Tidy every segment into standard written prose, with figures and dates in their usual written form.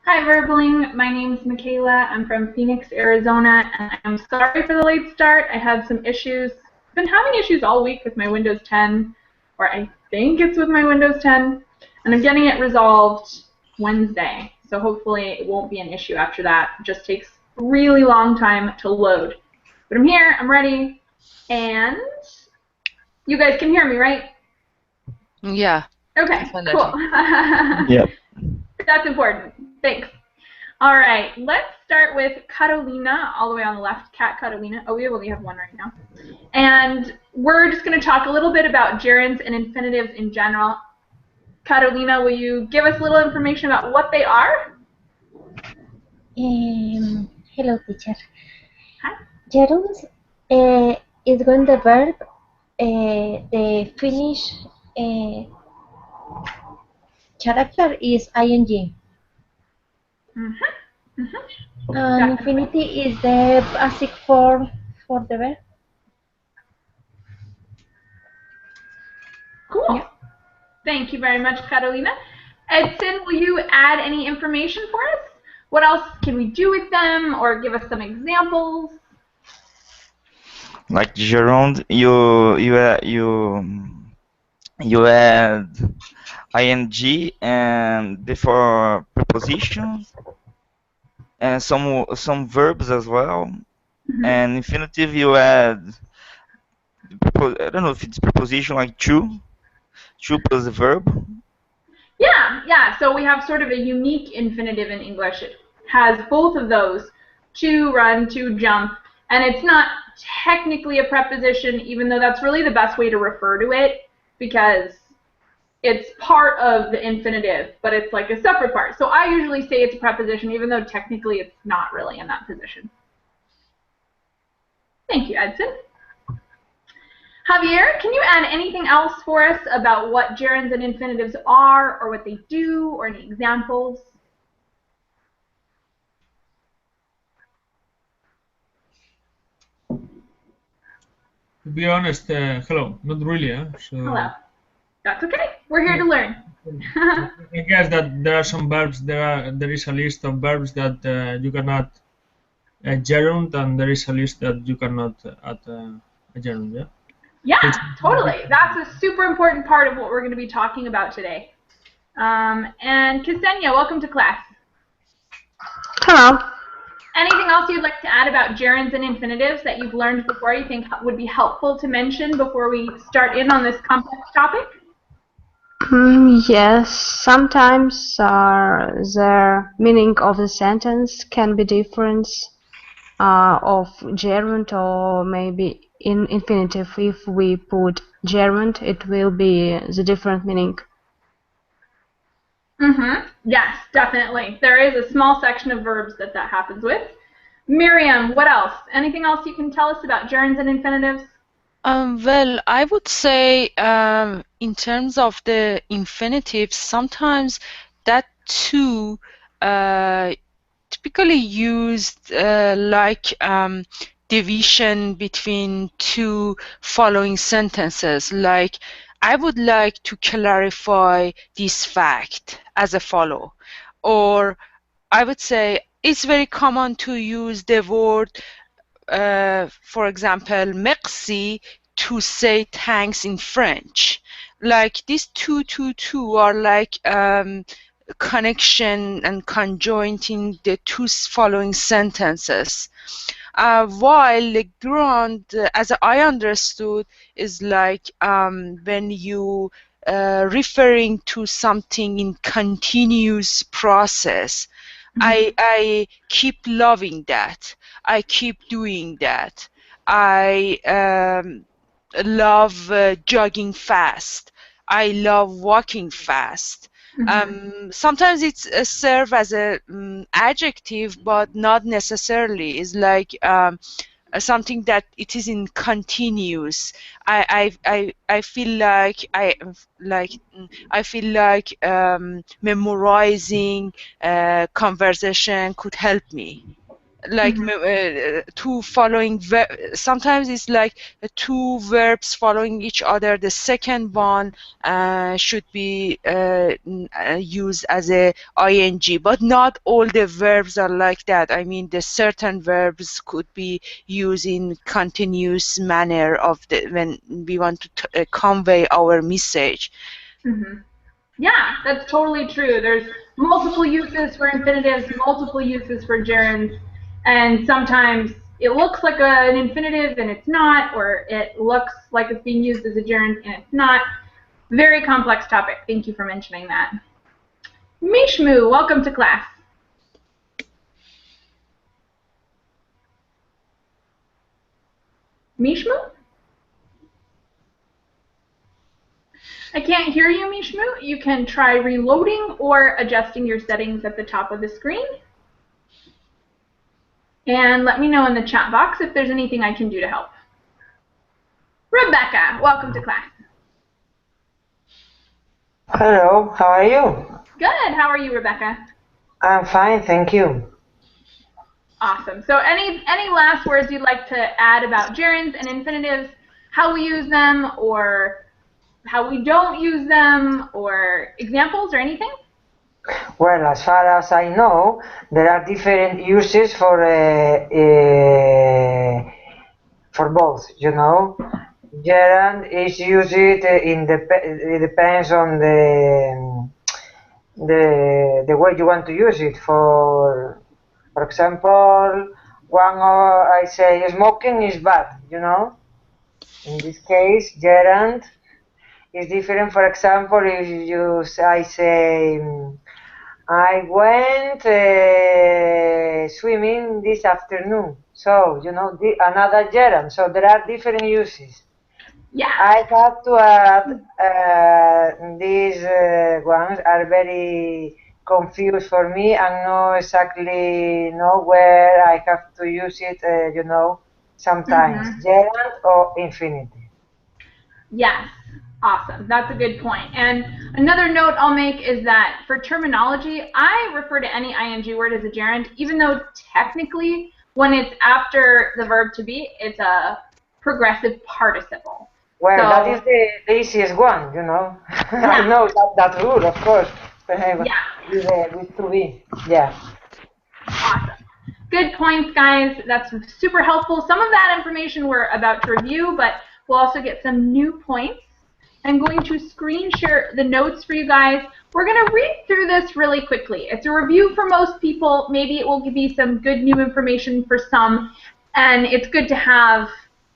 Hi, Verbling. My name's Michaela. I'm from Phoenix, Arizona, and I'm sorry for the late start. I had some issues. I've been having issues all week with my Windows 10, or I think it's with my Windows 10, and I'm getting it resolved Wednesday. So hopefully it won't be an issue after that. It just takes a really long time to load. But I'm here, I'm ready, and you guys can hear me, right? Yeah, Okay, cool. definitely. Yep. That's important. Thanks. All right, let's start with Catalina, all the way on the left, Cat Catalina. Oh, we only have one right now. And we're just going to talk a little bit about gerunds and infinitives in general. Catalina, will you give us a little information about what they are? Hello, teacher. Hi. Gerunds is when the verb, the Finnish character is ing. And infinity is the basic form for the verb. Cool. Yeah. Thank you very much, Catalina. Edson, will you add any information for us? What else can we do with them, or give us some examples? Like gerund, you add ing and before prepositions and some verbs as well. And infinitive you add I don't know if it's preposition like to plus the verb. Yeah. So we have sort of a unique infinitive in English. It has both of those, to run, to jump, and it's not technically a preposition, even though that's really the best way to refer to it, because it's part of the infinitive, but it's like a separate part. So I usually say it's a preposition, even though technically it's not really in that position. Thank you, Edson. Javier, can you add anything else for us about what gerunds and infinitives are, or what they do, or any examples? To be honest, hello, not really. So Hello. That's okay. We're here to learn. I guess that there are some verbs. There is a list of verbs that you can add a gerund, and there is a list that you cannot add a gerund. Yeah. Yeah, totally. That's a super important part of what we're going to be talking about today. And Ksenia, welcome to class. Hello. Anything else you'd like to add about gerunds and infinitives that you've learned before you think would be helpful to mention before we start in on this complex topic? Yes, sometimes the meaning of the sentence can be different of gerund or maybe in infinitive. If we put gerund, it will be the different meaning. Yes, definitely. There is a small section of verbs that happens with. Miriam, what else? Anything else you can tell us about gerunds and infinitives? Well, I would say in terms of the infinitives, sometimes that too typically used like division between two following sentences. Like, I would like to clarify this fact as a follow. Or I would say it's very common to use the word for example, merci, to say thanks in French. Like these two are like connection and conjoining the two following sentences. While the ground, as I understood, is like when you referring to something in continuous process. I keep loving that. I keep doing that. I love jogging fast. I love walking fast. Sometimes it's serve as a adjective, but not necessarily. It's like something that it is in continuous. I feel like I feel like memorizing conversation could help me. like two following sometimes it's like two verbs following each other. The second one should be used as a ing, but not all the verbs are like that. I mean, the certain verbs could be used in continuous manner of the when we want to convey our message. Yeah, that's totally true. There's multiple uses for infinitives, multiple uses for gerunds, and sometimes it looks like an infinitive and it's not, or it looks like it's being used as a gerund and it's not. Very complex topic. Thank you for mentioning that. Mishmu, welcome to class. Mishmu? I can't hear you, Mishmu. You can try reloading or adjusting your settings at the top of the screen. And let me know in the chat box if there's anything I can do to help. Rebecca, welcome to class. Hello, how are you? Good. How are you, Rebecca? I'm fine, thank you. Awesome. So any last words you'd like to add about gerunds and infinitives, how we use them, or how we don't use them, or examples or anything? Well, as far as I know, there are different uses for both, you know. Gerund is used it depends on the way you want to use it. For example, I say smoking is bad, you know. In this case, gerund is different. For example, if I say I went swimming this afternoon. So, you know, another gerund. So there are different uses. Yeah. I have to add these ones are very confused for me and not exactly know where I have to use it, you know, sometimes. Gerund or infinitive. Yes. Awesome. That's a good point. And another note I'll make is that for terminology, I refer to any ing word as a gerund, even though technically when it's after the verb to be, it's a progressive participle. Well, so, that is the easiest one, you know. Yeah. I know that rule, of course. Yeah. With to be. Yeah. Awesome. Good points, guys. That's super helpful. Some of that information we're about to review, but we'll also get some new points. I'm going to screen share the notes for you guys. We're going to read through this really quickly. It's a review for most people. Maybe it will give you some good new information for some, and it's good to have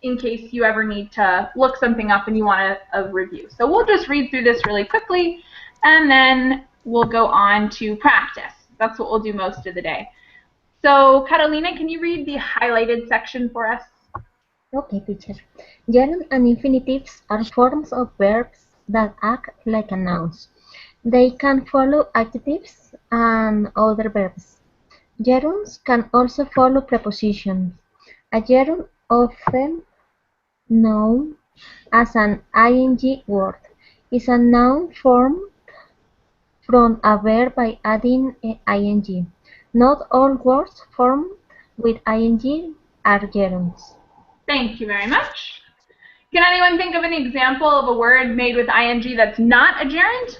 in case you ever need to look something up and you want a review. So we'll just read through this really quickly, and then we'll go on to practice. That's what we'll do most of the day. So, Catalina, can you read the highlighted section for us? Okay, teacher. Gerunds and infinitives are forms of verbs that act like nouns. They can follow adjectives and other verbs. Gerunds can also follow prepositions. A gerund, often known as an ing word, is a noun formed from a verb by adding ing. Not all words formed with ing are gerunds. Thank you very much. Can anyone think of an example of a word made with ing that's not a gerund?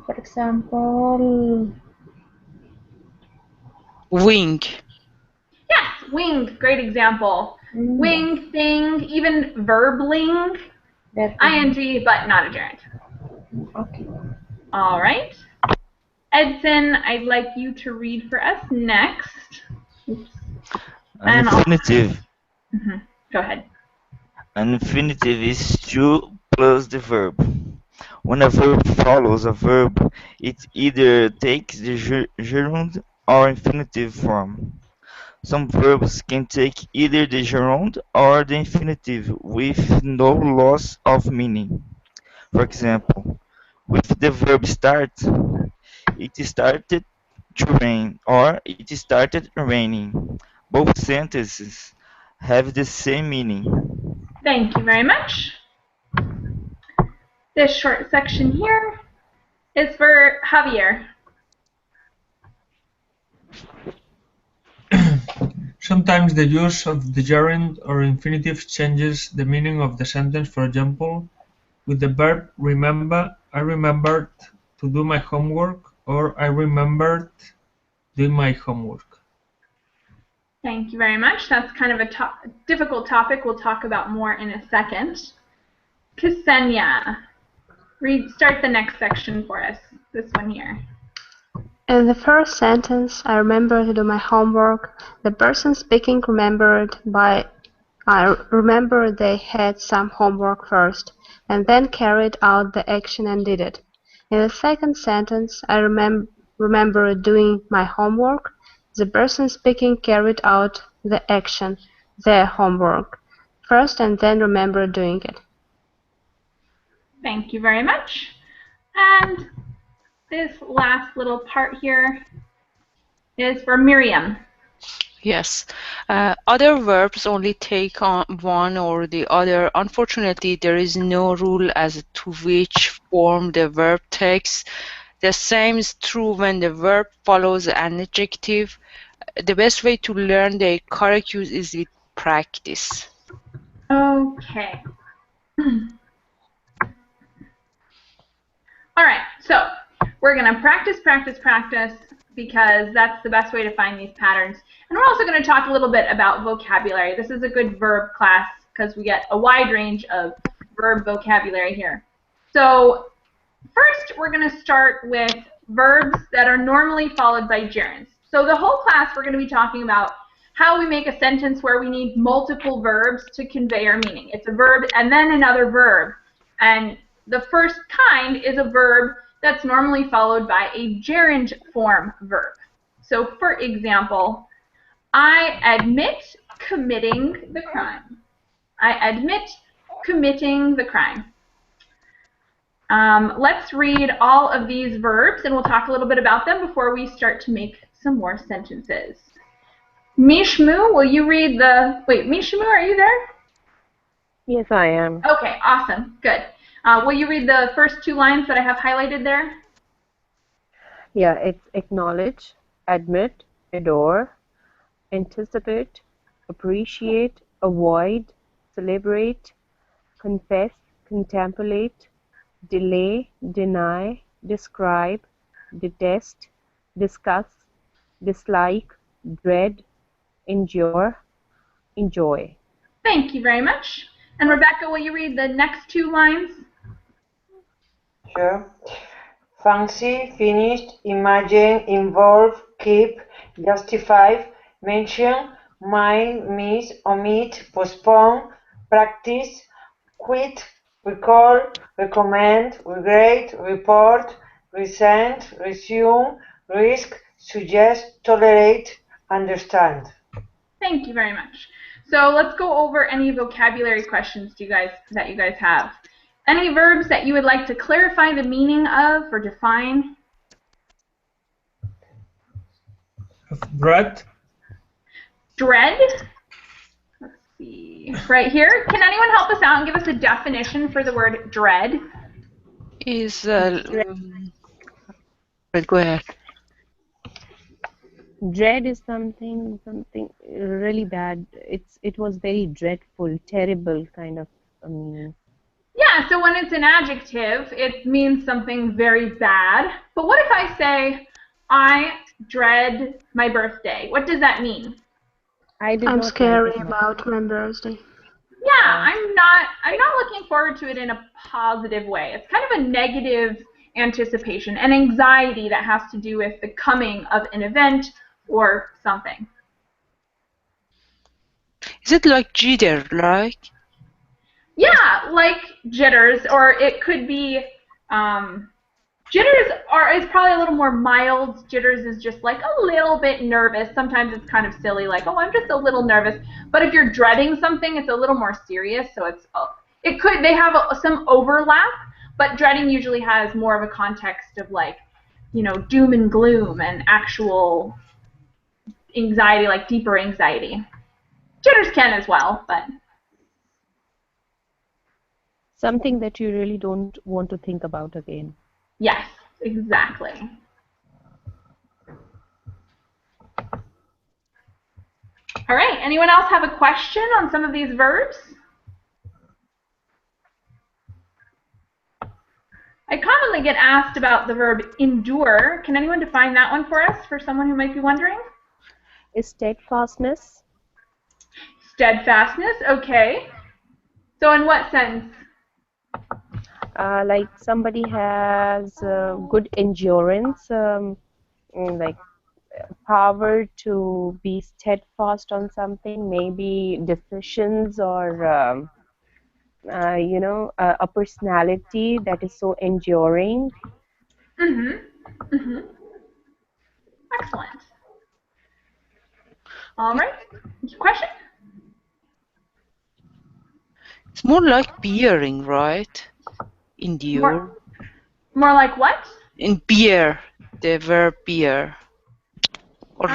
For example, Wing. Yes, wing, great example. Wing, thing, even verbling, ing, but not a gerund. Okay. All right. Edson, I'd like you to read for us next. Oops. An infinitive. Go ahead. An infinitive is to plus the verb. When a verb follows a verb, it either takes the gerund or infinitive form. Some verbs can take either the gerund or the infinitive with no loss of meaning. For example, with the verb start, it started to rain or it started raining. Both sentences have the same meaning. Thank you very much. This short section here is for Javier. Sometimes the use of the gerund or infinitive changes the meaning of the sentence. For example, with the verb remember, I remembered to do my homework, or I remembered doing my homework. Thank you very much. That's kind of a difficult topic we'll talk about more in a second. Ksenia, start the next section for us, this one here. In the first sentence, I remember to do my homework. The person speaking remembered I remember they had some homework first, and then carried out the action and did it. In the second sentence, I remember doing my homework. The person speaking carried out the action, their homework, first and then remember doing it. Thank you very much. And this last little part here is for Miriam. Yes. Other verbs only take on one or the other. Unfortunately, there is no rule as to which form the verb takes. The same is true when the verb follows an adjective. The best way to learn the correct use is with practice. Okay. All right, so we're going to practice because that's the best way to find these patterns. And we're also going to talk a little bit about vocabulary. This is a good verb class because we get a wide range of verb vocabulary here. So first, we're going to start with verbs that are normally followed by gerunds. So the whole class, we're going to be talking about how we make a sentence where we need multiple verbs to convey our meaning. It's a verb and then another verb. And the first kind is a verb that's normally followed by a gerund form verb. So for example, I admit committing the crime. I admit committing the crime. Let's read all of these verbs and we'll talk a little bit about them before we start to make some more sentences. Mishmu, will you read the... Wait, Mishmu, are you there? Yes, I am. Okay, awesome. Good. Will you read the first two lines that I have highlighted there? Yeah, it's acknowledge, admit, adore, anticipate, appreciate, avoid, celebrate, confess, contemplate, delay, deny, describe, detest, discuss, dislike, dread, endure, enjoy. Thank you very much. And Rebecca, will you read the next two lines? Sure. Fancy, finished, imagine, involve, keep, justify, mention, mind, miss, omit, postpone, practice, quit, recall, recommend, regret, report, resent, resume, risk, suggest, tolerate, understand. Thank you very much. So let's go over any vocabulary questions that you guys have. Any verbs that you would like to clarify the meaning of or define? Dread. Dread? Let's see. Right here. Can anyone help us out and give us a definition for the word dread? Is go ahead. Dread is something really bad. It was very dreadful, terrible kind of meaning. Yeah, so when it's an adjective, it means something very bad. But what if I say, I dread my birthday? What does that mean? I'm scary about my birthday. Yeah, I'm not looking forward to it in a positive way. It's kind of a negative anticipation, an anxiety that has to do with the coming of an event or something. Is it like jitter, like? Yeah, like jitters, or it could be jitters is probably a little more mild. Jitters is just like a little bit nervous. Sometimes it's kind of silly, like, oh, I'm just a little nervous. But if you're dreading something, it's a little more serious. So they have some overlap, but dreading usually has more of a context of like, doom and gloom and actual anxiety, like deeper anxiety. Jitters can as well, but Something that you really don't want to think about again. yes, exactly. All right, anyone else have a question on some of these verbs? I commonly get asked about the verb endure. Can anyone define that one for us, for someone who might be wondering? Steadfastness. Steadfastness, okay. So in what sense? Like somebody has good endurance, like power to be steadfast on something, maybe decisions or a personality that is so enduring. Excellent. All right. Question? It's more like bearing, right? Endure. More like what? In bear, the verb bear. Or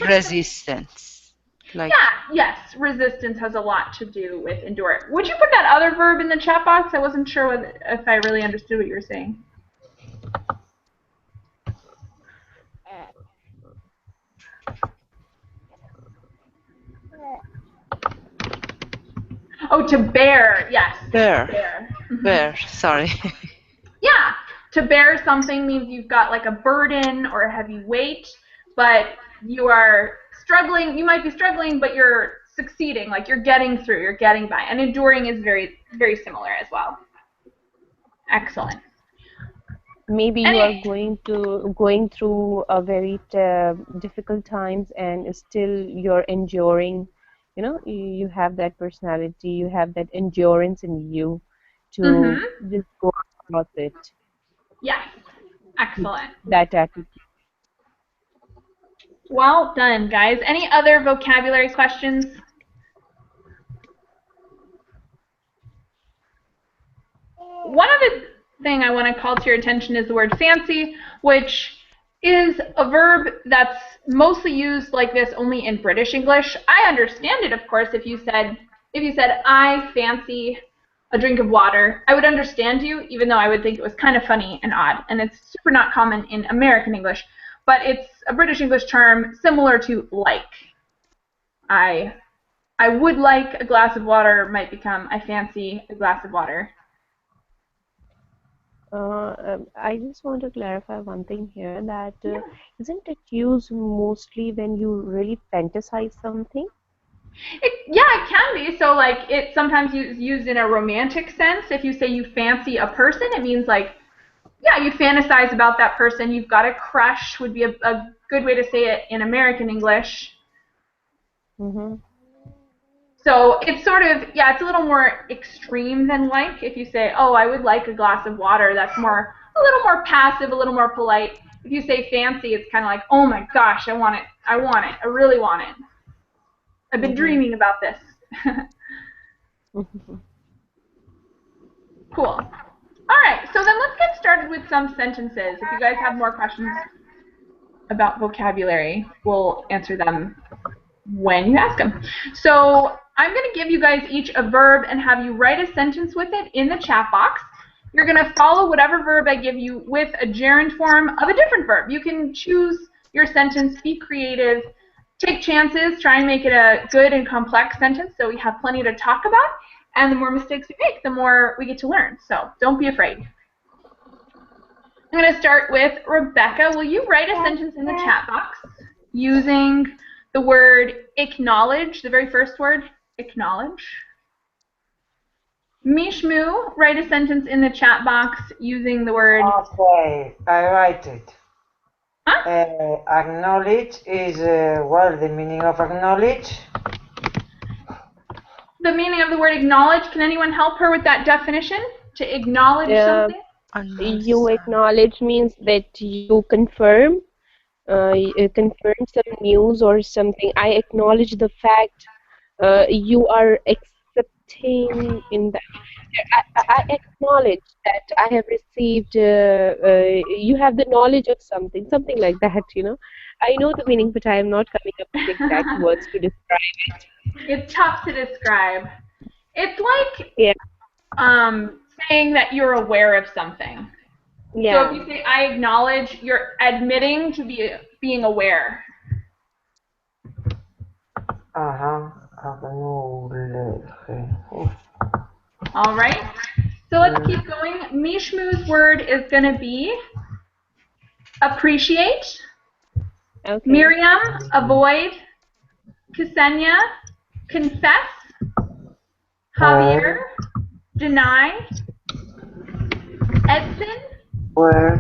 resistance. Like yeah, yes. Resistance has a lot to do with endure. Would you put that other verb in the chat box? I wasn't sure if I really understood what you were saying. Oh, to bear, yes. bear. Bear, sorry. Yeah, to bear something means you've got like a burden or a heavy weight, but you are struggling. You might be struggling, but you're succeeding. Like you're getting through. You're getting by. And enduring is very, very similar as well. Excellent. Maybe you are going through a very difficult times and still you're enduring. You know, you have that personality, you have that endurance in you to just go across it. Yes. Excellent. That attitude. Well done, guys. Any other vocabulary questions? One other thing I want to call to your attention is the word fancy, which is a verb that's mostly used like this only in British English. I understand it, of course, if you said I fancy a drink of water, I would understand you, even though I would think it was kind of funny and odd. And it's super not common in American English, but it's a British English term similar to like. I would like a glass of water might become I fancy a glass of water. I just want to clarify one thing here, that isn't it used mostly when you really fantasize something? It can be. So like it's sometimes used in a romantic sense. If you say you fancy a person, it means like, yeah, you fantasize about that person. You've got a crush would be a good way to say it in American English. So it's sort of, yeah, it's a little more extreme than like. If you say, oh, I would like a glass of water, that's a little more passive, a little more polite. If you say fancy, it's kind of like, oh my gosh, I want it, I really want it. I've been dreaming about this. Cool. All right, so then let's get started with some sentences. If you guys have more questions about vocabulary, we'll answer them when you ask them. So I'm going to give you guys each a verb and have you write a sentence with it in the chat box. You're going to follow whatever verb I give you with a gerund form of a different verb. You can choose your sentence, be creative, take chances, try and make it a good and complex sentence so we have plenty to talk about. And the more mistakes we make, the more we get to learn. So don't be afraid. I'm going to start with Rebecca. Will you write a sentence in the chat box using the word acknowledge, the very first word, acknowledge? Mishmu, write a sentence in the chat box using the word... Okay, I write it. Huh? Acknowledge is, well, the meaning of acknowledge. The meaning of the word acknowledge, can anyone help her with that definition? To acknowledge something? You acknowledge means that you confirm. You confirm some news or something. I acknowledge the fact you are accepting in that. I acknowledge that I have received, you have the knowledge of something like that, you know. I know the meaning, but I am not coming up with exact words to describe it. It's tough to describe. It's like saying that you're aware of something. Yeah. So if you say, I acknowledge, you're admitting to being aware. Ajá. All right. So let's keep going. Mishmu's word is going to be appreciate. Okay. Miriam, avoid. Ksenia, confess. Javier, deny. Edson, Well,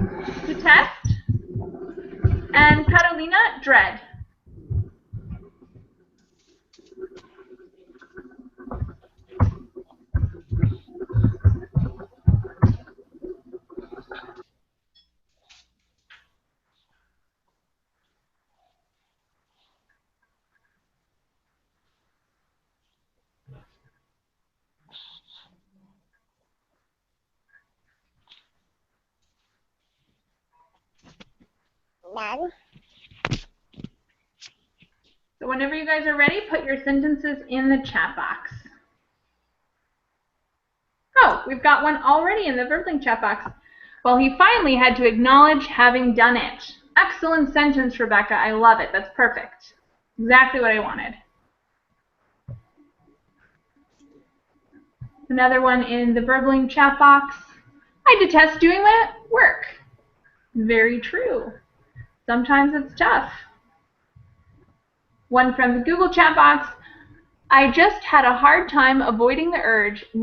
detest. And Carolina, dread. So whenever you guys are ready, put your sentences in the chat box. Oh, we've got one already in the Verbling chat box. Well, he finally had to acknowledge having done it. Excellent sentence, Rebecca. I love it. That's perfect. Exactly what I wanted. Another one in the Verbling chat box. I detest doing my work. Very true. Sometimes it's tough. One from the Google chat box. I just had a hard time avoiding the urge to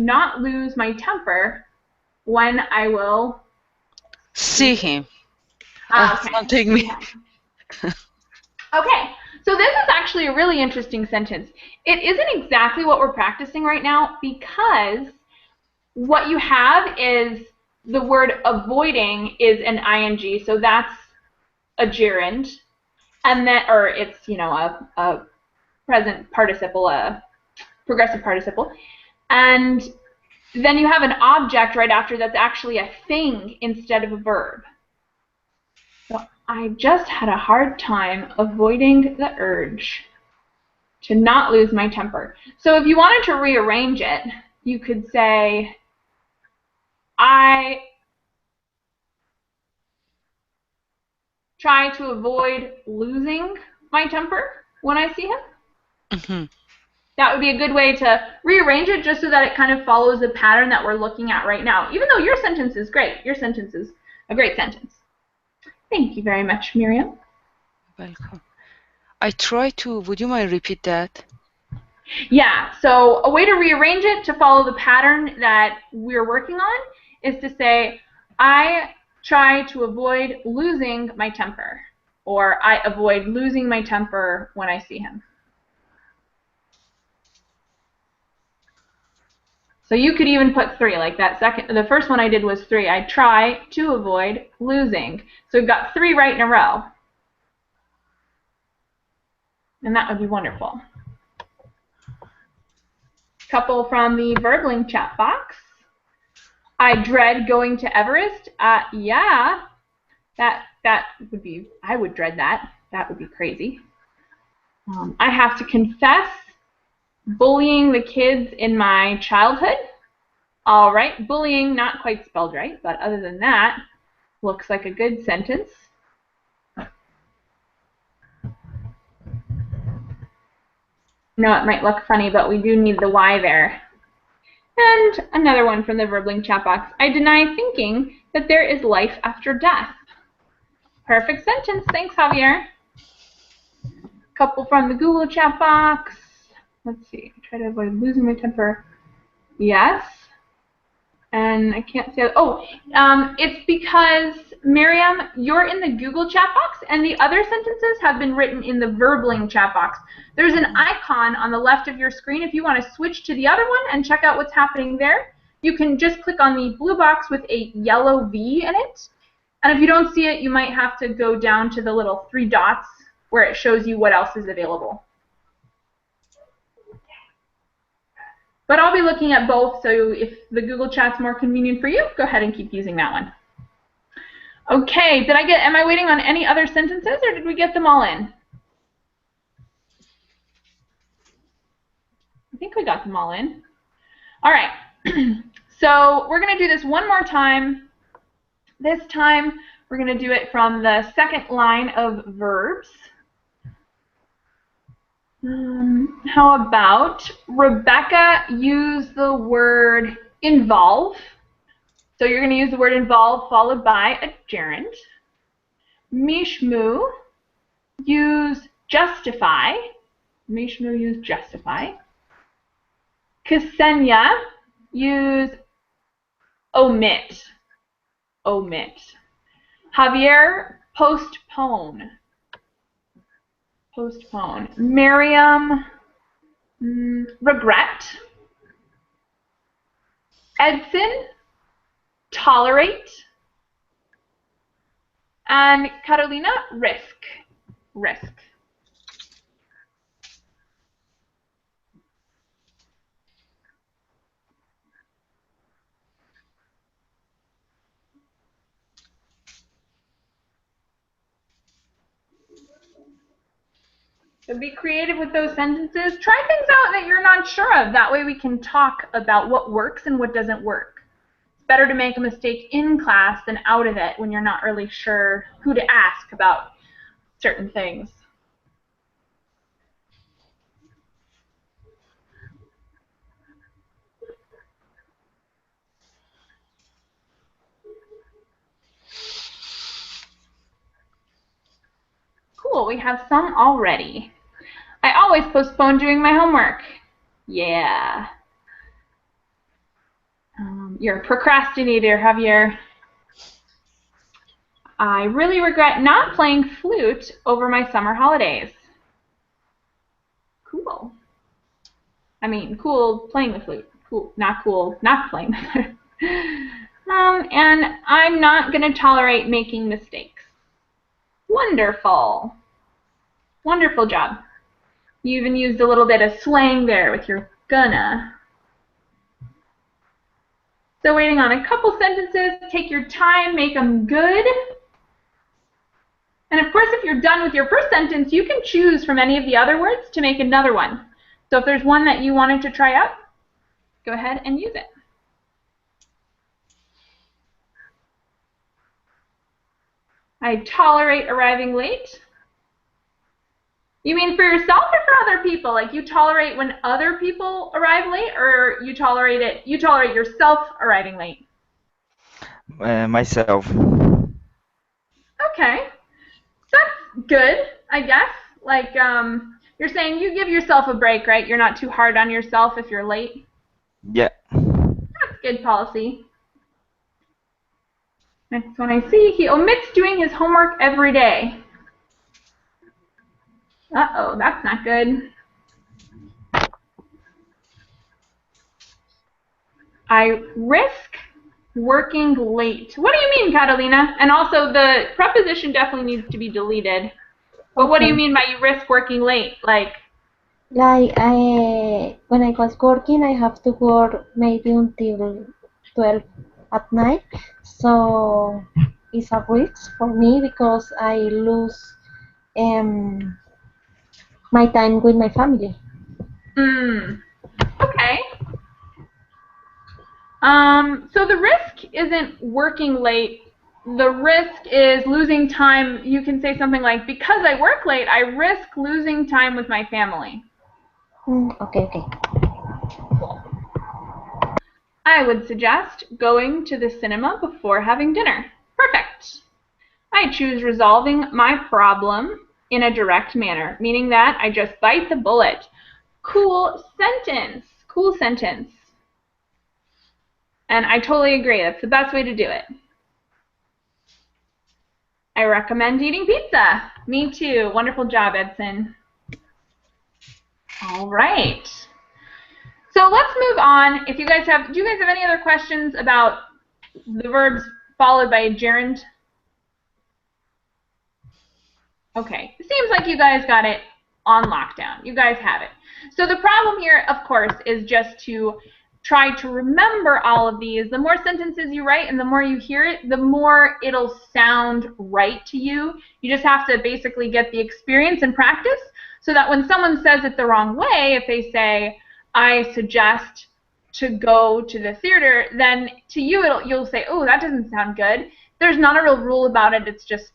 not lose my temper when I will See him. okay. Something me. Okay, so this is actually a really interesting sentence. It isn't exactly what we're practicing right now because what you have is the word avoiding is an ing, so that's a gerund, and then, or it's, you know, a present participle, a progressive participle, and then you have an object right after that's actually a thing instead of a verb. So I just had a hard time avoiding the urge to not lose my temper. So if you wanted to rearrange it, you could say, I try to avoid losing my temper when I see him. Mm-hmm. That would be a good way to rearrange it just so that it kind of follows the pattern that we're looking at right now. Even though your sentence is great. Your sentence is a great sentence. Thank you very much, Miriam. Welcome. I try to, would you mind repeat that? Yeah, so a way to rearrange it to follow the pattern that we're working on is to say, I try to avoid losing my temper, or I avoid losing my temper when I see him. So you could even put 3, like that second, the first one I did was 3. I try to avoid losing. So we've got 3 right in a row. And that would be wonderful. Couple from the Verbling chat box. I dread going to Everest. Yeah, that would be, I would dread that. That would be crazy. I have to confess bullying the kids in my childhood. All right, bullying, not quite spelled right, but other than that, looks like a good sentence. No, it might look funny, but we do need the Y there. And another one from the Verbling chat box. I deny thinking that there is life after death. Perfect sentence. Thanks, Javier. Couple from the Google chat box. Let's see. Try to avoid losing my temper. Yes. And I can't say, it's because, Miriam, you're in the Google chat box, and the other sentences have been written in the Verbling chat box. There's an icon on the left of your screen. If you want to switch to the other one and check out what's happening there, you can just click on the blue box with a yellow V in it. And if you don't see it, you might have to go down to the little 3 dots where it shows you what else is available. But I'll be looking at both, so if the Google Chat's more convenient for you, go ahead and keep using that one. Okay, am I waiting on any other sentences, or did we get them all in? I think we got them all in. All right, so we're going to do this one more time. This time, we're going to do it from the second line of verbs. How about Rebecca used the word involve. So you're going to use the word involve followed by a gerund. Mishmu use justify. Mishmu use justify. Ksenia use omit. Omit. Javier postpone. Postpone. Miriam regret. Edson tolerate. And Carolina risk. Risk. So be creative with those sentences. Try things out that you're not sure of. That way we can talk about what works and what doesn't work. It's better to make a mistake in class than out of it when you're not really sure who to ask about certain things. Cool, we have some already. I always postpone doing my homework. Yeah. You're a procrastinator, Javier. I really regret not playing flute over my summer holidays. Cool. I mean, cool playing the flute. Cool not playing the flute. And I'm not going to tolerate making mistakes. Wonderful. Wonderful job. You even used a little bit of slang there with your gonna. So waiting on a couple sentences. Take your time, make them good. And of course, if you're done with your first sentence, you can choose from any of the other words to make another one. So if there's one that you wanted to try out, go ahead and use it. I tolerate arriving late. You mean for yourself or for other people? Like you tolerate when other people arrive late, or you tolerate yourself arriving late? Myself. Okay. That's good, I guess. Like you're saying you give yourself a break, right? You're not too hard on yourself if you're late. Yeah. That's good policy. Next one I see, he omits doing his homework every day. Uh-oh, that's not good. I risk working late. What do you mean, Catalina? And also the preposition definitely needs to be deleted. But what do you mean by you risk working late? Like when I was working, I have to work maybe until 12 at night. So it's a risk for me because I lose my time with my family. Okay. So the risk isn't working late. The risk is losing time. You can say something like, because I work late, I risk losing time with my family. Okay. Cool. I would suggest going to the cinema before having dinner. Perfect. I choose resolving my problem in a direct manner, meaning that I just bite the bullet. Cool sentence. Cool sentence. And I totally agree. That's the best way to do it. I recommend eating pizza. Me too. Wonderful job, Edson. All right. So let's move on. Do you guys have any other questions about the verbs followed by a gerund? Okay. It seems like you guys got it on lockdown. You guys have it. So the problem here, of course, is just to try to remember all of these. The more sentences you write and the more you hear it, the more it'll sound right to you. You just have to basically get the experience and practice so that when someone says it the wrong way, if they say, I suggest to go to the theater, then to you you'll say, oh, that doesn't sound good. There's not a real rule about it. It's just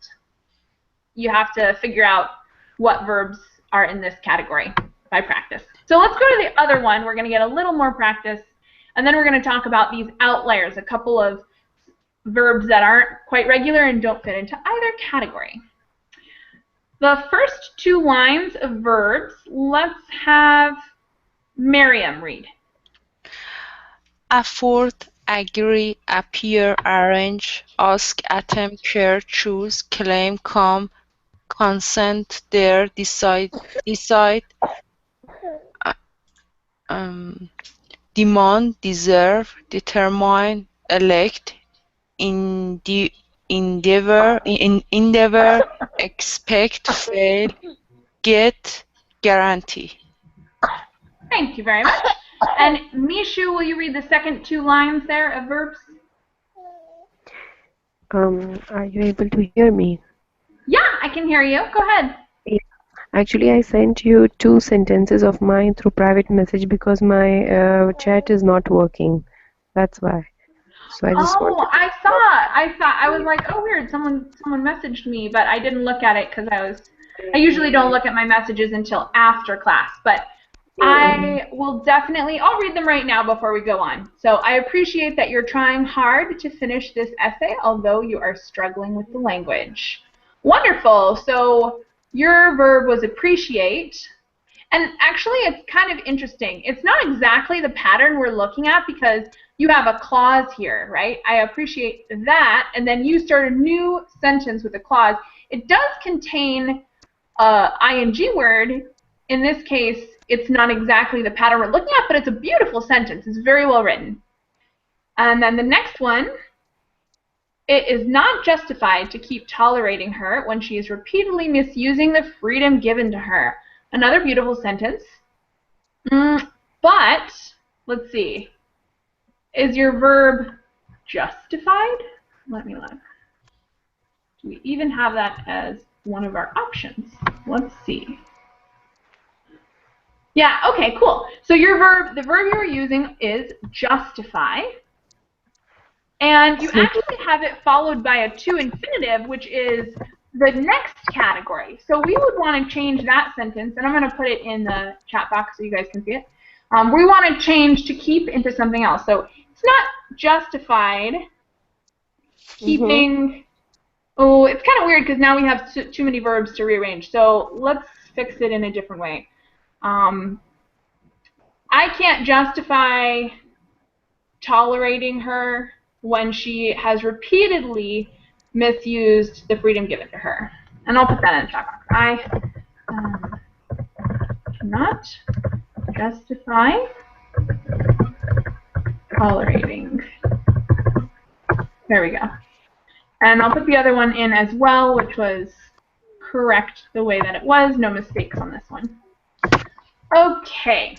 you have to figure out what verbs are in this category. by practice. So let's go to the other one. We're going to get a little more practice, and then we're going to talk about these outliers, a couple of verbs that aren't quite regular and don't fit into either category. The first two lines of verbs, let's have Miriam read. Afford, agree, appear, arrange, ask, attempt, care, choose, claim, come, consent, dare, decide, demand, deserve, determine, elect, endeavor, expect, fail, get, guarantee. Thank you very much. And Mishu, will you read the second two lines there of verbs? Are you able to hear me? Yeah, I can hear you. Go ahead. Yeah. Actually, I sent you 2 sentences of mine through private message because my chat is not working. That's why. So I just wanted to I was like, oh weird, someone messaged me, but I didn't look at it because I usually don't look at my messages until after class, but I will definitely, I'll read them right now before we go on. So I appreciate that you're trying hard to finish this essay, although you are struggling with the language. Wonderful. So your verb was appreciate. And actually, it's kind of interesting. It's not exactly the pattern we're looking at because you have a clause here, right? I appreciate that, and then you start a new sentence with a clause. It does contain an ing word. In this case, it's not exactly the pattern we're looking at, but it's a beautiful sentence. It's very well written. And then the next one, it is not justified to keep tolerating her when she is repeatedly misusing the freedom given to her. Another beautiful sentence. But, let's see. Is your verb justified? Let me look. Do we even have that as one of our options? Let's see. Yeah, okay, cool. So your verb, the verb you're using is justify. And you actually have it followed by a to infinitive, which is the next category. So we would want to change that sentence, and I'm going to put it in the chat box so you guys can see it. We want to change to keep into something else. So it's not justified keeping. Oh, it's kind of weird because now we have too many verbs to rearrange. So let's fix it in a different way. I can't justify tolerating her when she has repeatedly misused the freedom given to her. And I'll put that in the chat box. I cannot justify tolerating. There we go. And I'll put the other one in as well, which was correct the way that it was. No mistakes on this one. Okay.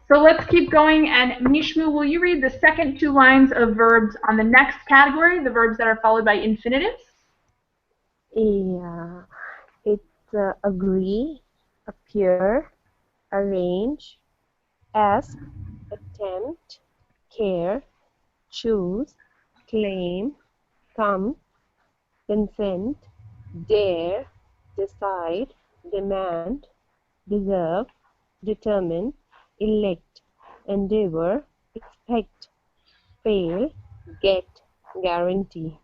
So let's keep going, and Mishmu, will you read the second two lines of verbs on the next category, the verbs that are followed by infinitives? Yeah, it's agree, appear, arrange, ask, attempt, care, choose, claim, come, consent, dare, decide, demand, deserve, determine, elect, endeavor, expect, fail, get, guarantee.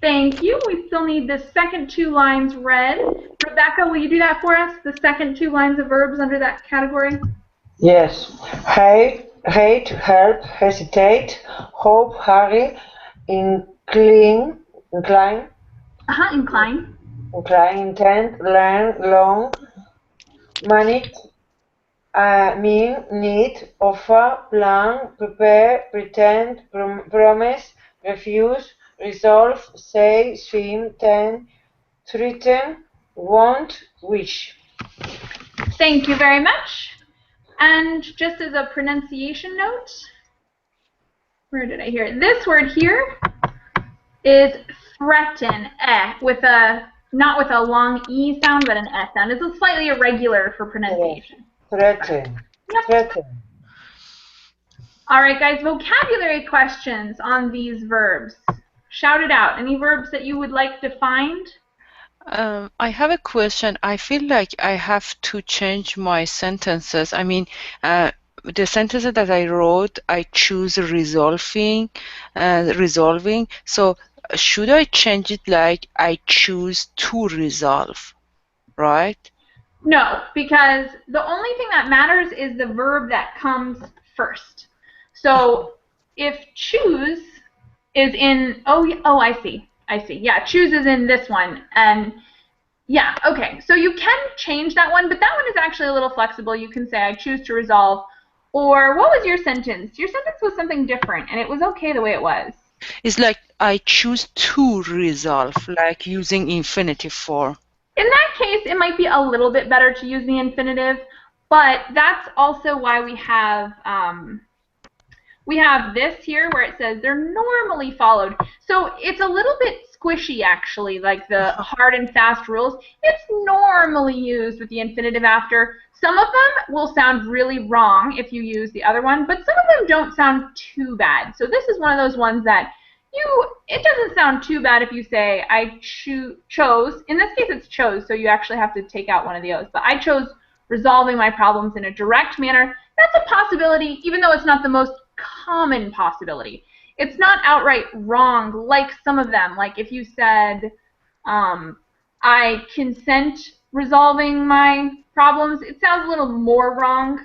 Thank you. We still need the second two lines read. Rebecca, will you do that for us? The second two lines of verbs under that category? Yes. Hate, help, hesitate, hope, hurry, incline, Incline. intend, learn, long, manage, mean, need, offer, plan, prepare, pretend, promise, refuse, resolve, say, swim, tend, threaten, want, wish. Thank you very much. And just as a pronunciation note, where did I hear it? This word here is threaten, with a, not with a long E sound, but an S sound. It's slightly irregular for pronunciation. Threaten. Yep. Threaten. All right, guys, vocabulary questions on these verbs. Shout it out. Any verbs that you would like defined? I have a question. I feel like I have to change my sentences. I mean, the sentences that I wrote, I choose resolving. So should I change it like I choose to resolve, right? No, because the only thing that matters is the verb that comes first. So if choose is in, I see. Yeah, choose is in this one. And yeah, okay. So you can change that one, but that one is actually a little flexible. You can say, I choose to resolve. Or what was your sentence? Your sentence was something different, and it was okay the way it was. It's like I choose to resolve, like using infinitive form. In that case, it might be a little bit better to use the infinitive, but that's also why we have this here where it says they're normally followed. So it's a little bit squishy, actually, like the hard and fast rules. It's normally used with the infinitive after. Some of them will sound really wrong if you use the other one, but some of them don't sound too bad. So this is one of those ones that it doesn't sound too bad if you say, I chose. In this case, it's chose, so you actually have to take out one of the O's. But I chose resolving my problems in a direct manner. That's a possibility, even though it's not the most common possibility. It's not outright wrong like some of them. Like if you said, I consent resolving my problems, it sounds a little more wrong.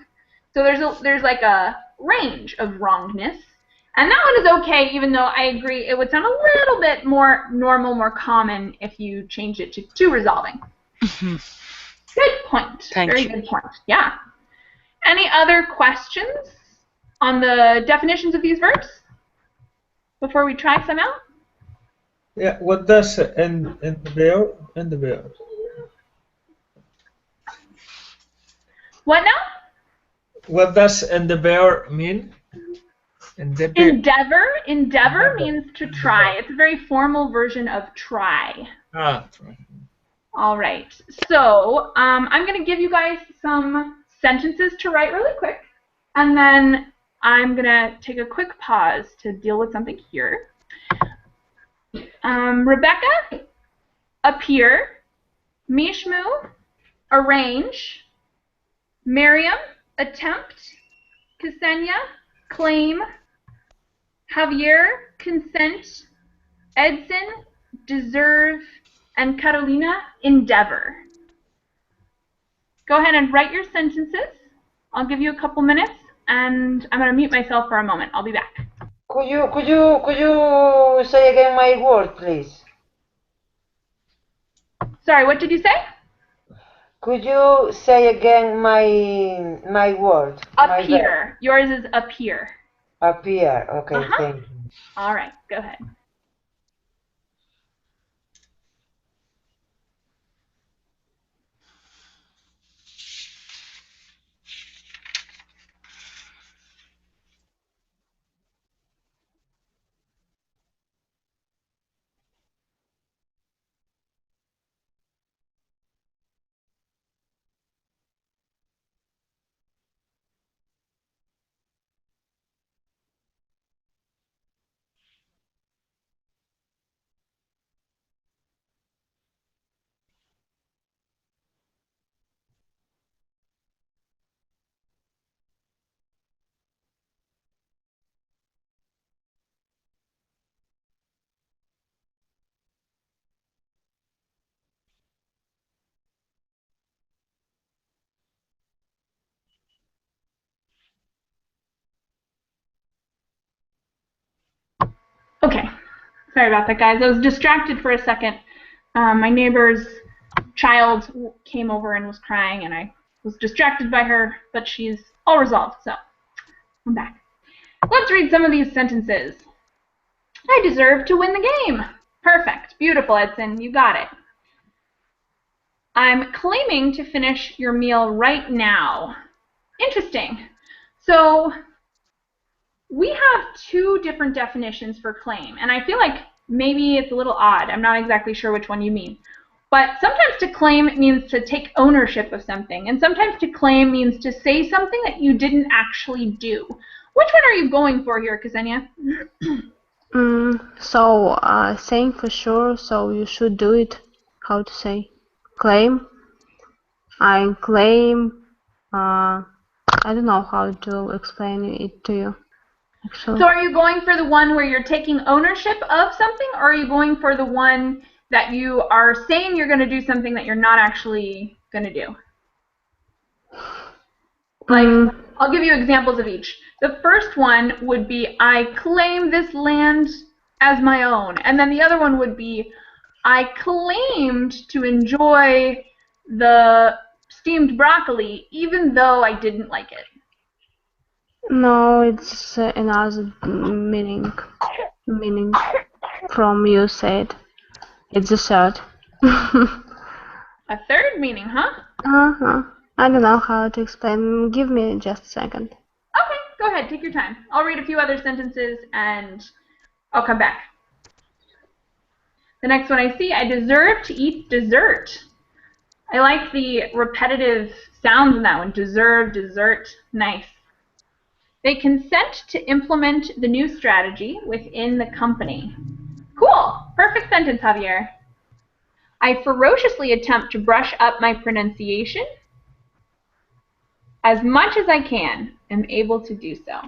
So there's like a range of wrongness. And that one is okay, even though I agree it would sound a little bit more normal, more common if you change it to resolving. Good point. Very good point. Yeah. Any other questions on the definitions of these verbs before we try some out? Yeah, what does endeavor? What now? What does endeavor mean? Endeavor means to try. It's a very formal version of try. Try. All right. So I'm going to give you guys some sentences to write really quick, and then I'm going to take a quick pause to deal with something here. Rebecca, appear. Mishmu, arrange. Miriam, attempt. Ksenia, claim. Javier, consent. Edson, deserve. And Carolina, endeavor. Go ahead and write your sentences. I'll give you a couple minutes, and I'm going to mute myself for a moment. I'll be back. Could you say again my word, please? Sorry, what did you say? Could you say again my word? Appear. Yours is appear. Appear. Okay, thank you. All right, go ahead. Okay, sorry about that, guys. I was distracted for a second. My neighbor's child came over and was crying, and I was distracted by her, but she's all resolved, so I'm back. Let's read some of these sentences. I deserve to win the game. Perfect. Beautiful, Edson. You got it. I'm claiming to finish your meal right now. Interesting. So we have two different definitions for claim, and I feel like maybe it's a little odd. I'm not exactly sure which one you mean. But sometimes to claim means to take ownership of something, and sometimes to claim means to say something that you didn't actually do. Which one are you going for here, Ksenia? Saying for sure, so you should do it. how to say, claim. I claim. I don't know how to explain it to you, actually. So are you going for the one where you're taking ownership of something, or are you going for the one that you are saying you're going to do something that you're not actually going to do? Like, I'll give you examples of each. The first one would be, I claim this land as my own. And then the other one would be, I claimed to enjoy the steamed broccoli even though I didn't like it. No, it's another meaning from you said. It's a third. A third meaning, huh? I don't know how to explain. Give me just a second. Okay, go ahead. Take your time. I'll read a few other sentences and I'll come back. The next one I see, I deserve to eat dessert. I like the repetitive sounds in that one. Deserve, dessert, nice. They consent to implement the new strategy within the company. Cool. Perfect sentence, Javier. I ferociously attempt to brush up my pronunciation. As much as I can, am able to do so.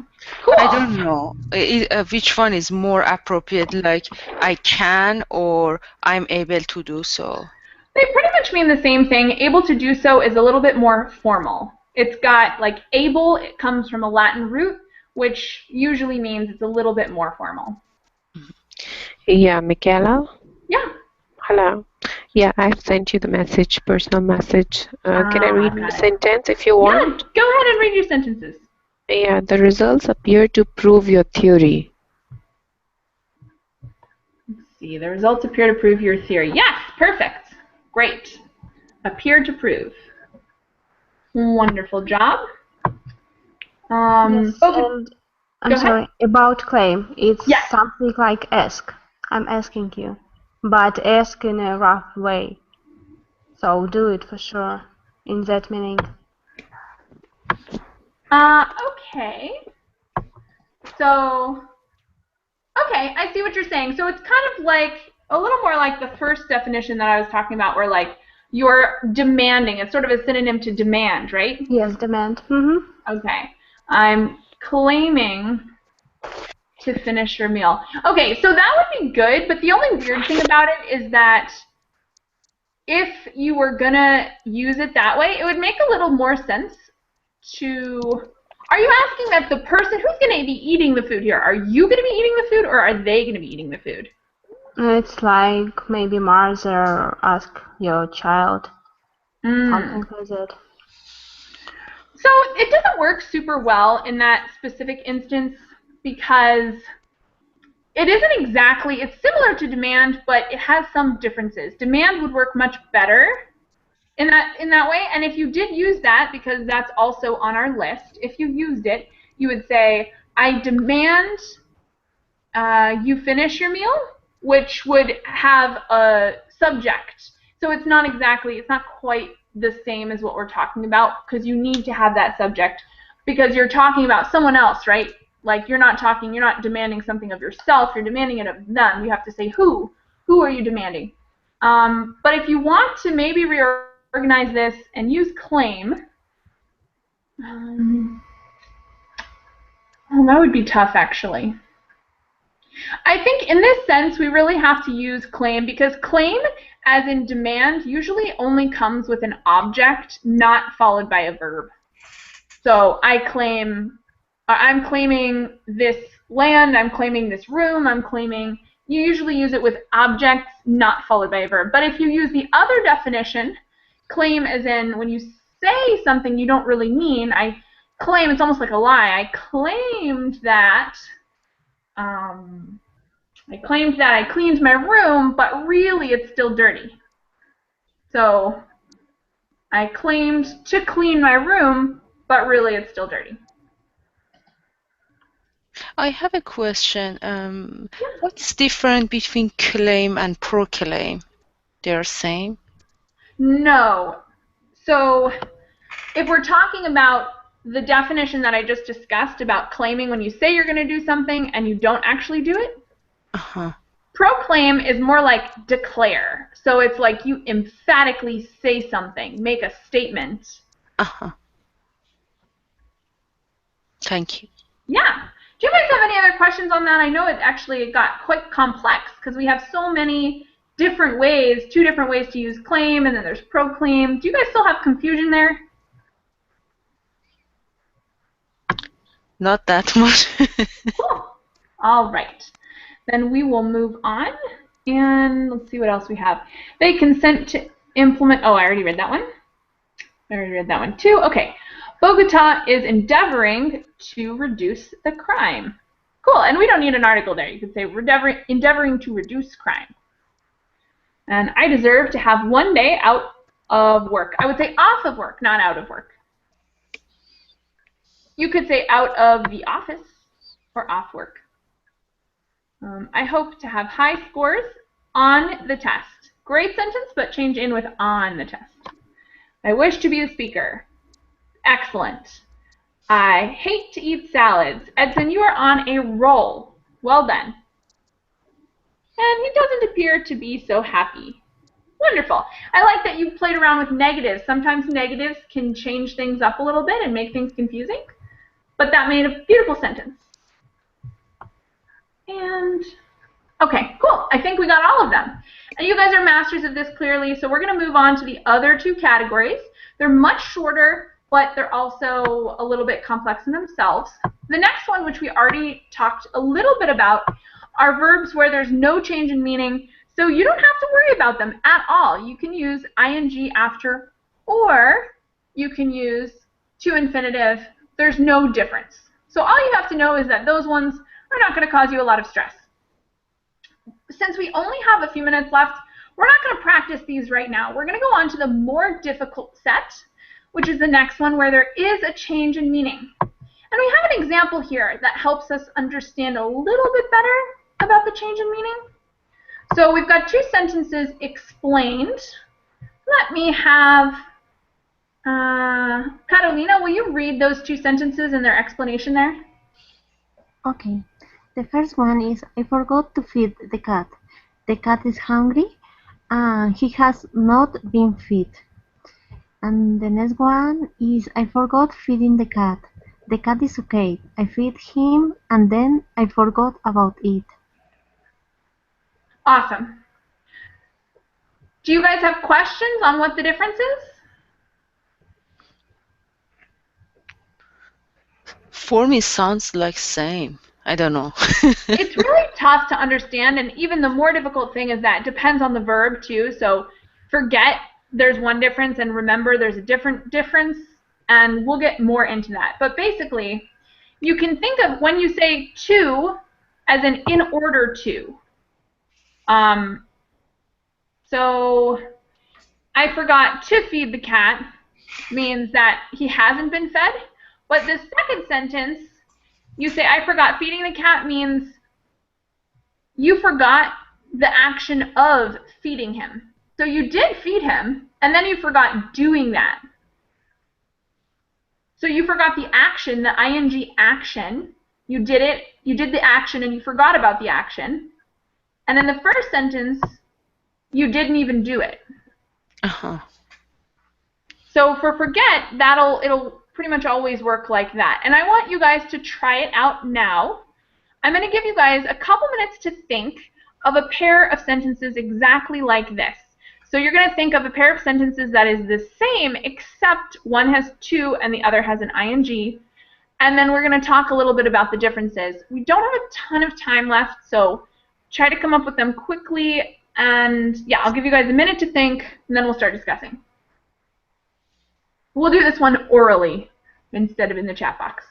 Cool. I don't know which one is more appropriate, like I can or I'm able to do so. They pretty much mean the same thing. Able to do so is a little bit more formal. It's got, like, able, it comes from a Latin root, which usually means it's a little bit more formal. Yeah, Michaela? Yeah. Hello. Yeah, I've sent you the message, personal message. Can I read the sentence if you want? Yeah, go ahead and read your sentences. Yeah, the results appear to prove your theory. Let's see, the results appear to prove your theory. Yes, perfect. Great. Appear to prove. Wonderful job. Yes, and I'm sorry, about claim. It's something like ask. I'm asking you, but ask in a rough way. So do it for sure, in that meaning. Okay. So, okay, I see what you're saying. So it's kind of like, a little more like the first definition that I was talking about, where, like, you're demanding. It's sort of a synonym to demand, right? Yes, demand. Mm-hmm. Okay. I'm claiming to finish your meal. Okay, so that would be good, but the only weird thing about it is that if you were gonna use it that way, it would make a little more sense to... Are you asking that the person who's gonna be eating the food here, are you gonna be eating the food or are they gonna be eating the food? It's like maybe mother ask your child. Something like that. So it doesn't work super well in that specific instance because it isn't exactly, it's similar to demand, but it has some differences. Demand would work much better in that way, and if you did use that, because that's also on our list, if you used it, you would say, I demand you finish your meal, which would have a subject. So it's not quite the same as what we're talking about, because you need to have that subject, because you're talking about someone else, right? Like, you're not demanding something of yourself, you're demanding it of them. You have to say who are you demanding? But if you want to maybe reorganize this and use claim, well, that would be tough, actually. I think in this sense, we really have to use claim, because claim, as in demand, usually only comes with an object, not followed by a verb. So I'm claiming this land, I'm claiming this room, you usually use it with objects, not followed by a verb. But if you use the other definition, claim as in when you say something you don't really mean, I claim, it's almost like a lie. I claimed that I cleaned my room, but really it's still dirty. So I claimed to clean my room, but really it's still dirty. I have a question. What's different between claim and proclaim? They're same? No. So if we're talking about the definition that I just discussed about claiming when you say you're going to do something and you don't actually do it, Proclaim is more like declare. So it's like you emphatically say something, make a statement. Thank you. Yeah. Do you guys have any other questions on that? I know it actually got quite complex because we have so many different ways, 2 different ways to use claim, and then there's proclaim. Do you guys still have confusion there? Not that much. Cool. All right. Then we will move on, and let's see what else we have. They consent to implement. Oh, I already read that one. I already read that one too. Okay. Bogota is endeavoring to reduce the crime. Cool. And we don't need an article there. You could say endeavoring to reduce crime. And I deserve to have 1 day out of work. I would say off of work, not out of work. You could say out of the office or off work. I hope to have high scores on the test. Great sentence, but change in with on the test. I wish to be a speaker. Excellent. I hate to eat salads. Edson, you are on a roll. Well done. And he doesn't appear to be so happy. Wonderful. I like that you played around with negatives. Sometimes negatives can change things up a little bit and make things confusing. But that made a beautiful sentence. And okay, cool. I think we got all of them. And you guys are masters of this clearly, so we're going to move on to the other 2 categories. They're much shorter, but they're also a little bit complex in themselves. The next one, which we already talked a little bit about, are verbs where there's no change in meaning, so you don't have to worry about them at all. You can use ing after, or you can use to infinitive. There's no difference. So all you have to know is that those ones are not going to cause you a lot of stress. Since we only have a few minutes left, we're not going to practice these right now. We're going to go on to the more difficult set, which is the next one where there is a change in meaning. And we have an example here that helps us understand a little bit better about the change in meaning. So we've got 2 sentences explained. Let me have Carolina, will you read those 2 sentences and their explanation there? Okay. The first one is, I forgot to feed the cat. The cat is hungry and he has not been fed. And the next one is, I forgot feeding the cat. The cat is okay. I feed him and then I forgot about it. Awesome. Do you guys have questions on what the difference is? For me, sounds like same. I don't know. It's really tough to understand, and even the more difficult thing is that it depends on the verb too. So forget there's one difference and remember there's a different difference, and we'll get more into that. But basically, you can think of when you say to as in order to. So I forgot to feed the cat means that he hasn't been fed. But the second sentence, you say I forgot feeding the cat means you forgot the action of feeding him. So you did feed him, and then you forgot doing that. So you forgot the action, the ing action. You did it, you did the action, and you forgot about the action. And then the first sentence, you didn't even do it. So for forget, it'll pretty much always work like that. And I want you guys to try it out now. I'm going to give you guys a couple minutes to think of a pair of sentences exactly like this. So you're going to think of a pair of sentences that is the same, except one has to and the other has an ing. And then we're going to talk a little bit about the differences. We don't have a ton of time left, so try to come up with them quickly. And yeah, I'll give you guys a minute to think, and then we'll start discussing. We'll do this one orally instead of in the chat box.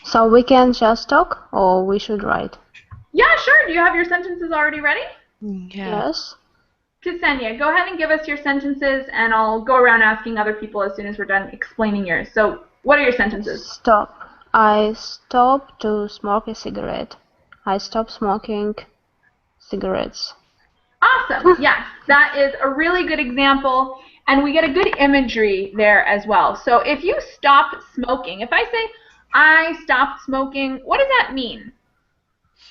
So we can just talk, or we should write? Yeah, sure. Do you have your sentences already ready? Yeah. Yes. Ksenia, go ahead and give us your sentences, and I'll go around asking other people as soon as we're done explaining yours. So what are your sentences? Stop. I stopped to smoke a cigarette. I stopped smoking cigarettes. Awesome. Yes, that is a really good example, and we get a good imagery there as well. So if you stop smoking, if I say I stopped smoking, what does that mean,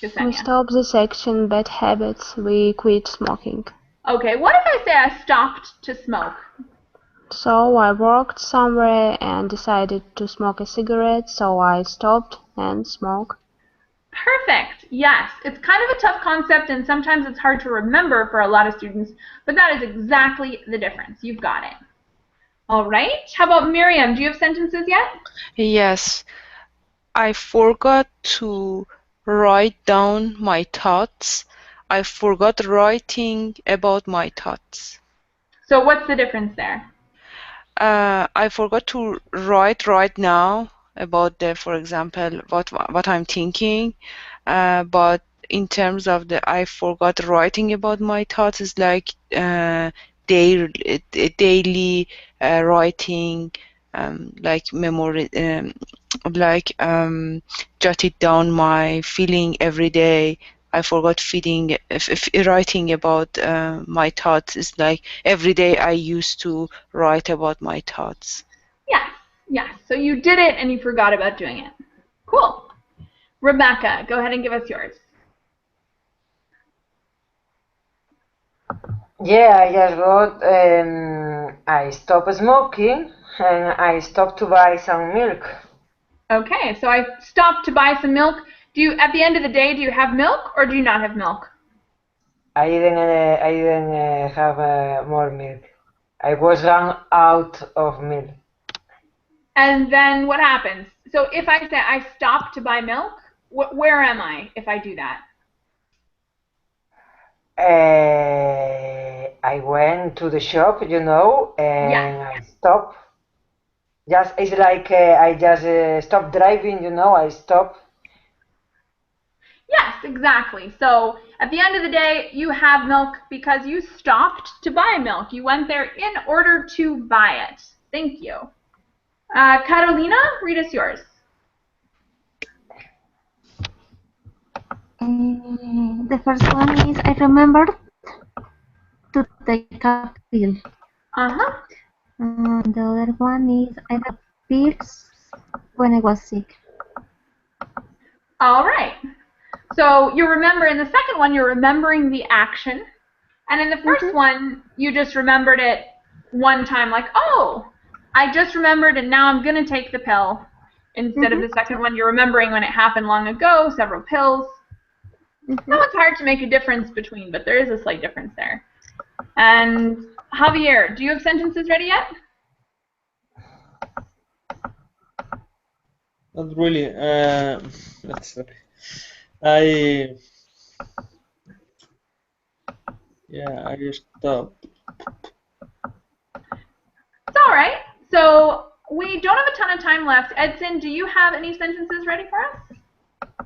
We Ksenia? stopped this action, bad habits, we quit smoking. Okay, what if I say I stopped to smoke? So I worked somewhere and decided to smoke a cigarette, so I stopped and smoked. Perfect. Yes, it's kind of a tough concept, and sometimes it's hard to remember for a lot of students, but that is exactly the difference. You've got it. All right. How about Miriam? Do you have sentences yet? Yes, I forgot to write down my thoughts. I forgot writing about my thoughts. So what's the difference there? I forgot to write right now about the, for example, what I'm thinking, but in terms of the I forgot writing about my thoughts is like daily writing, like memory, like jotted down my feeling every day. I forgot feeding, if writing about my thoughts is like every day I used to write about my thoughts. Yes, yes. So you did it and you forgot about doing it. Cool. Rebecca, go ahead and give us yours. Yeah, I just got, I stopped smoking and I stopped to buy some milk. Okay, so I stopped to buy some milk. Do you, at the end of the day, do you have milk or do you not have milk? I didn't have more milk. I was run out of milk. And then what happens? So if I say I stopped to buy milk, where am I if I do that? I went to the shop, and Yes. I stopped. Just it's like I just stopped driving, I stopped. Yes, exactly. So at the end of the day, you have milk because you stopped to buy milk. You went there in order to buy it. Thank you. Carolina, read us yours. The first one is I remembered to take a pill. Uh-huh. And the other one is I had pills when I was sick. All right. So you remember in the second one, you're remembering the action. And in the first one, you just remembered it one time, like, oh, I just remembered and now I'm going to take the pill. Instead of the second one, you're remembering when it happened long ago, several pills. That one's hard to make a difference between, but there is a slight difference there. And Javier, do you have sentences ready yet? Not really. I stopped. It's all right. So we don't have a ton of time left. Edson, do you have any sentences ready for us?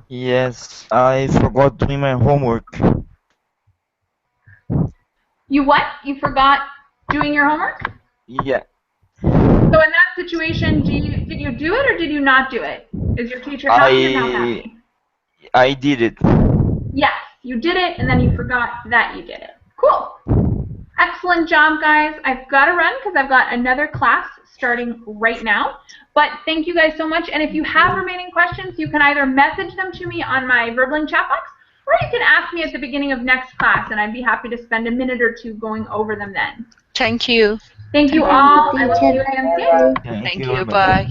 Yes, I forgot doing my homework. You what? You forgot doing your homework? Yeah, So in that situation, did you do it or did you not do it? Is your teacher happy or not happy? I did it. Yes, you did it and then you forgot that you did it. Cool. Excellent job, guys. I've got to run because I've got another class starting right now. But thank you guys so much. And if you have remaining questions, you can either message them to me on my Verbling chat box, or you can ask me at the beginning of next class, and I'd be happy to spend a minute or two going over them then. Thank you. Thank you all. I will see you again soon. Thank Thank you. you. Bye.